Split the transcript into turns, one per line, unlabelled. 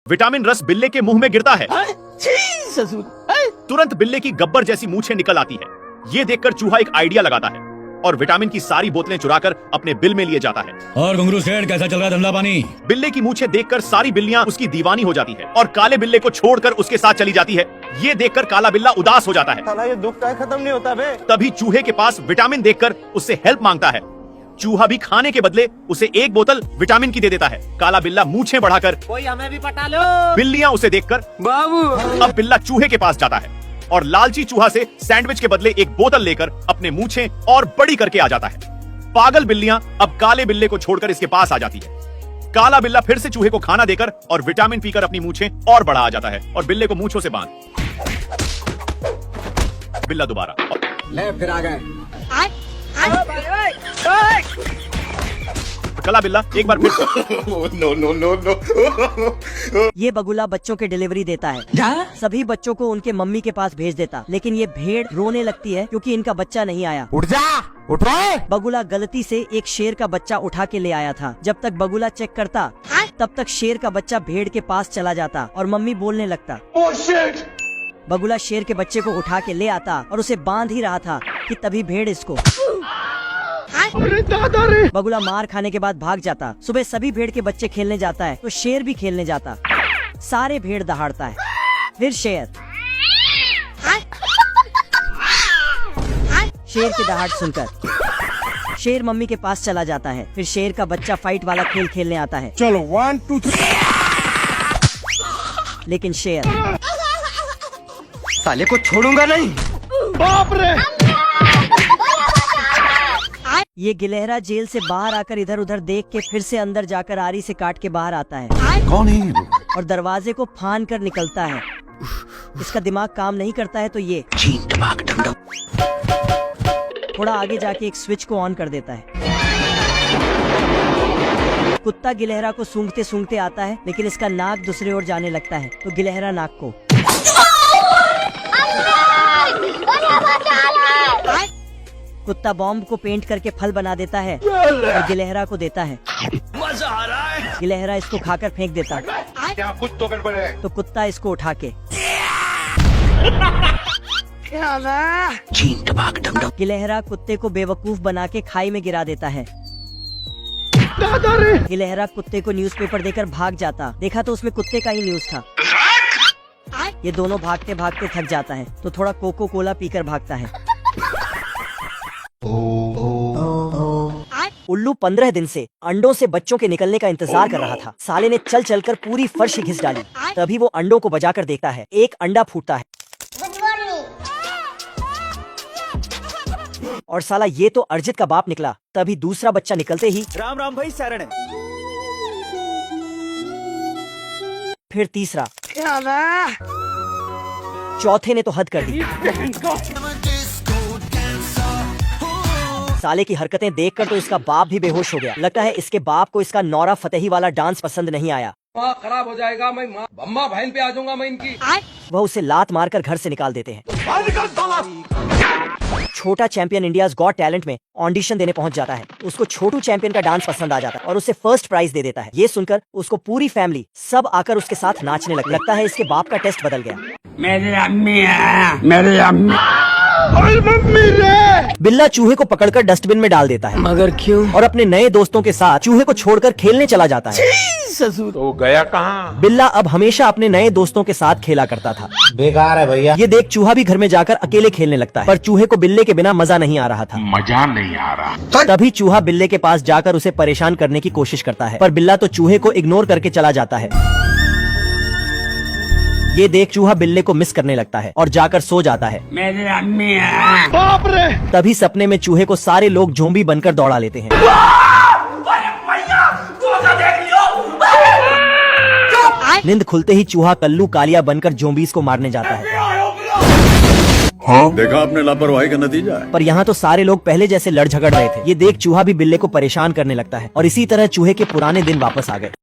Vitamin रस बिल्ले के मुंह में गिरता है। तुरंत बिल्ले की गब्बर जैसी मूछें निकल आती है। ये देखकर चूहा एक आइडिया लगाता है और विटामिन की सारी बोतलें चुराकर अपने बिल में लिए जाता है।
और घुंगरू सेठ कैसा चल रहा है धंधा पानी?
बिल्ले की मूछें देखकर सारी बिल्लियां उसकी दीवानी हो जाती है और काले बिल्ले को छोड़कर उसके साथ चली जाती है। ये देखकर काला बिल्ला उदास हो जाता है।
साला ये दुख का खत्म नहीं होता बे।
तभी चूहे के पास विटामिन देखकर उससे हेल्प मांगता है। चूहा भी खाने के बदले उसे एक बोतल विटामिन की दे देता है। काला बिल्ला मूछें बढ़ाकर,
कोई हमें भी पटा लो।
बिल्लियां उसे देखकर
बाबू
अब बिल्ला चूहे के पास जाता है और लालची चूहा से सैंडविच के बदले एक बोतल लेकर अपने मूछें और बड़ी करके आ जाता है। पागल बिल्लियां अब काले बिल्ले को छोड़कर इसके पास आ जाती है। काला बिल्ला फिर से चूहे को खाना देकर और विटामिन पीकर अपनी मूछें और बढ़ा आ जाता है और बिल्ले को मूछों से बांध। बिल्ला दोबारा
ले फिर आ गए।
काला बिल्ला एक बार फिर
ये बगुला बच्चों के डिलीवरी देता है। सभी बच्चों को उनके मम्मी के पास भेज देता, लेकिन ये भेड़ रोने लगती है क्योंकि इनका बच्चा नहीं आया।
उठ जा, उठ रहे।
बगुला गलती से एक शेर का बच्चा उठा के ले आया था। जब तक बगुला चेक करता तब तक शेर का बच्चा भेड़ के पास चला जाता और मम्मी बोलने लगता। बगुला शेर के बच्चे को उठा के ले आता और उसे बांध ही रहा था कि तभी भेड़ इसको बगुला मार खाने के बाद भाग जाता। सुबह सभी भेड़ के बच्चे खेलने जाता है तो शेर भी खेलने जाता। सारे भेड़ दहाड़ता है। फिर शेर की दहाड़ सुनकर शेर मम्मी के पास चला जाता है। फिर शेर का बच्चा फाइट वाला खेल खेलने आता है।
चलो 1 2 3।
लेकिन शेर
साले को छोड़ूंगा नहीं।
बाप रे।
ये गिलहरा जेल से बाहर आकर इधर उधर देख के फिर से अंदर जाकर आरी से काट के बाहर आता है।
कौन है?
और दरवाजे को फान कर निकलता है। इसका दिमाग काम नहीं करता है तो ये थोड़ा आगे जाके एक स्विच को ऑन कर देता है। कुत्ता गिलहरा को सूंघते सूंघते आता है, लेकिन इसका नाक दूसरी ओर जाने लगता है तो गिलहरा नाक को कुत्ता बॉम्ब को पेंट करके फल बना देता है और गिलहरा को देता है।
मजा आ रहा है।
गिलहरा इसको खाकर फेंक देता।
क्या कुछ तो गड़बड़ है।
तो कुत्ता इसको उठा के गिलहरा कुत्ते को बेवकूफ बना के खाई में गिरा देता है। गिलहरा कुत्ते को न्यूज़पेपर देकर भाग जाता। देखा तो उसमें कुत्ते का ही न्यूज़ था। ये दोनों भागते भागते थक जाता है तो थोड़ा कोको कोला पीकर भागता है। उल्लू 15 दिन से अंडों से बच्चों के निकलने का इंतजार कर रहा था। साले ने चल चलकर पूरी फर्श ही घिस डाली। तभी वो अंडों को बजाकर देखता है। एक अंडा फूटता है और साला ये तो अर्जित का बाप निकला। तभी दूसरा बच्चा निकलते ही
राम राम भाई शरण।
फिर तीसरा, चौथे ने तो हद कर दी। साले की हरकतें देखकर तो इसका बाप भी बेहोश हो गया। लगता है इसके बाप को इसका नौरा फतेही वाला डांस पसंद नहीं आया।
खराब हो जाएगा, मैं बम्मा बहन पे आ जाऊंगा मैं इनकी।
वह उसे लात मारकर घर से निकाल देते हैं। छोटा चैंपियन इंडियाज गॉट टैलेंट में ऑडिशन देने पहुंच जाता है। उसको छोटू चैंपियन का डांस पसंद आ जाता है और उसे फर्स्ट प्राइज दे देता है। ये सुनकर उसको पूरी फैमिली सब आकर उसके साथ नाचने लगता है इसके बाप का टेस्ट बदल गया।
मेरी अम्मी है, मेरी अम्मी।
बिल्ला चूहे को पकड़कर डस्टबिन में डाल देता है।
मगर क्यों?
और अपने नए दोस्तों के साथ चूहे को छोड़कर खेलने चला जाता है।
तो गया कहाँ?
बिल्ला अब हमेशा अपने नए दोस्तों के साथ खेला करता था।
बेकार है भैया।
ये देख चूहा भी घर में जाकर अकेले खेलने लगता है। पर चूहे को बिल्ले के बिना मजा नहीं आ रहा था।
मजा नहीं आ रहा।
तभी चूहा बिल्ले के पास जाकर उसे परेशान करने की कोशिश करता है, पर बिल्ला तो चूहे को इग्नोर करके चला जाता है। ये देख चूहा बिल्ले को मिस करने लगता है और जाकर सो जाता है।
मेरी अम्मी है।
बाप रे।
तभी सपने में चूहे को सारे लोग ज़ोंबी बनकर दौड़ा लेते हैं। नींद खुलते ही चूहा कल्लू कालिया बनकर ज़ोंबीज़ को मारने जाता है।
देखा आपने लापरवाही का नतीजा है।
पर यहाँ तो सारे लोग पहले जैसे लड़ झगड़ रहे थे। ये देख चूहा भी बिल्ले को परेशान करने लगता है और इसी तरह चूहे के पुराने दिन वापस आ गए।